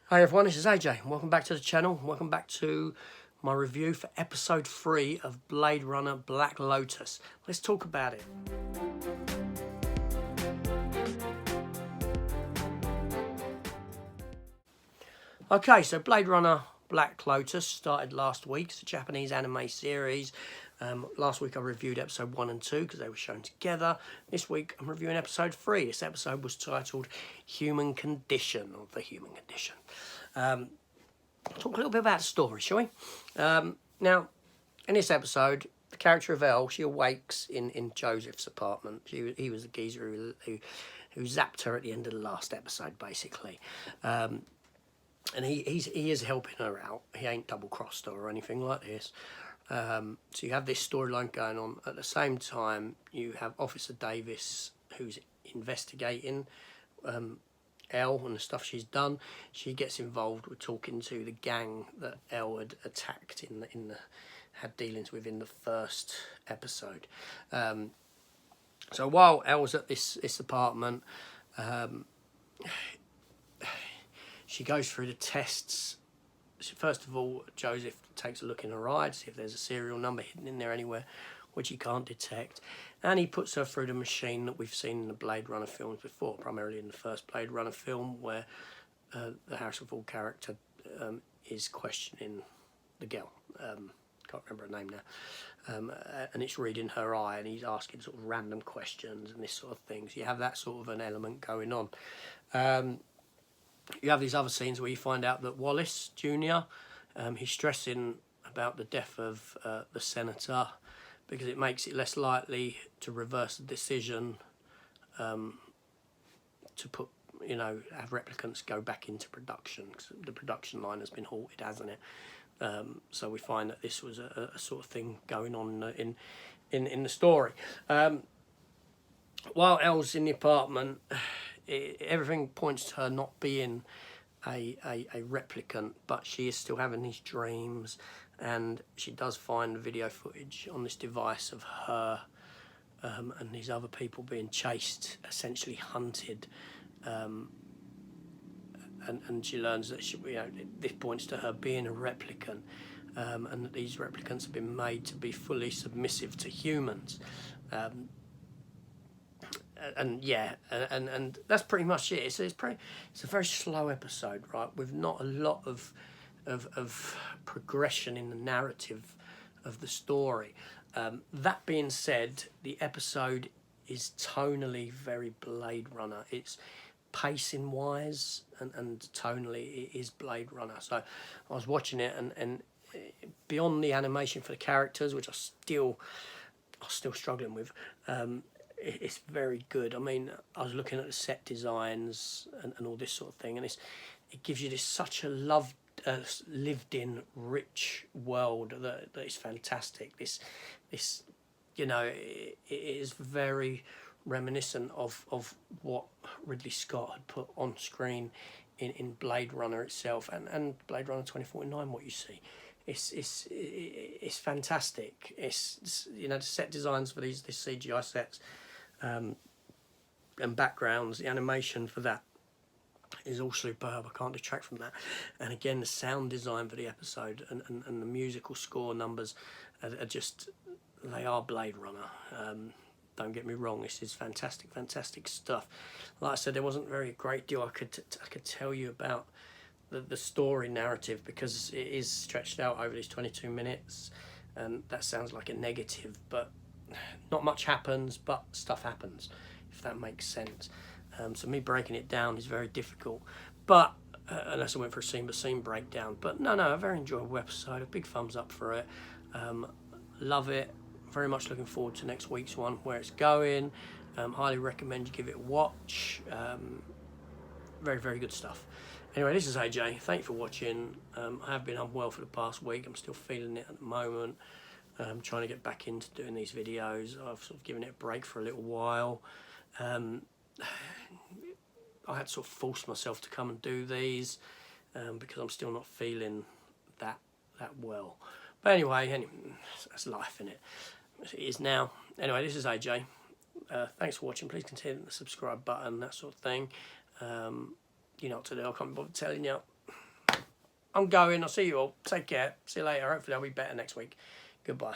Hi everyone, this is AJ. Welcome back to the channel. Welcome back to my review for episode 3 of Blade Runner Black Lotus. Let's talk about it. Okay, so Blade Runner Black Lotus started last week. It's a Japanese anime series. Last week I reviewed episode 1 and 2 because they were shown together. This week I'm reviewing episode 3. This episode was titled Human Condition, or The Human Condition. Talk a little bit about the story, shall we? Now, in this episode, the character of Elle, she awakes in Joseph's apartment. He was the geezer who zapped her at the end of the last episode, basically. And he is helping her out. He ain't double-crossed her or anything like this. So you have this storyline going on. At the same time, you have Officer Davis, who's investigating Elle and the stuff she's done. She gets involved with talking to the gang that Elle had attacked had dealings with in the first episode. So while Elle's at this apartment, she goes through the tests. First of all, Joseph takes a look in her eye to see if there's a serial number hidden in there anywhere, which he can't detect. And he puts her through the machine that we've seen in the Blade Runner films before, primarily in the first Blade Runner film, where the Harrison Ford character is questioning the girl. Can't remember her name now. And it's reading her eye, and he's asking sort of random questions and this sort of thing. So you have that sort of an element going on. You have these other scenes where you find out that Wallace Jr., he's stressing about the death of the senator, because it makes it less likely to reverse the decision to put, have replicants go back into production, because the production line has been halted, hasn't it? So we find that this was a sort of thing going on in the story. While Elle's in the apartment, everything points to her not being a replicant, but she is still having these dreams. And she does find video footage on this device of her and these other people being chased, essentially hunted. And she learns that this points to her being a replicant, and that these replicants have been made to be fully submissive to humans. And that's pretty much it. It's a very slow episode, right, with not a lot of progression in the narrative of the story. That being said, the episode is tonally very Blade Runner. It's pacing wise and tonally it is Blade Runner. So I was watching it, and beyond the animation for the characters, which I'm still struggling with, it's very good. I mean, I was looking at the set designs and all this sort of thing, and it gives you such a lived-in, rich world that is fantastic. This it is very reminiscent of what Ridley Scott had put on screen in Blade Runner itself, and Blade Runner 2049. What you see, it's fantastic. It's the set designs for these CGI sets and backgrounds, the animation for that is all superb. I can't detract from that. And again, the sound design for the episode and the musical score numbers are just, they are Blade Runner. Don't get me wrong, this is fantastic stuff. Like I said, there wasn't very great deal I could tell you about the story narrative, because it is stretched out over these 22 minutes, and that sounds like a negative, but not much happens, but stuff happens, if that makes sense. So me breaking it down is very difficult, but unless I went for a scene-by-scene breakdown. But no, a very enjoyable episode. A big thumbs up for it. Love it. Very much looking forward to next week's one, where it's going. Highly recommend you give it a watch. Very good stuff. Anyway, this is AJ. Thank you for watching. I have been unwell for the past week. I'm still feeling it at the moment. I'm trying to get back into doing these videos. I've sort of given it a break for a little while. I had to sort of force myself to come and do these because I'm still not feeling that well. But anyway, that's life, innit? It is now. Anyway, this is AJ. Thanks for watching. Please consider the subscribe button, that sort of thing. You know what to do. I can't be bothered telling you. I'm going. I'll see you all. Take care. See you later. Hopefully I'll be better next week. Goodbye.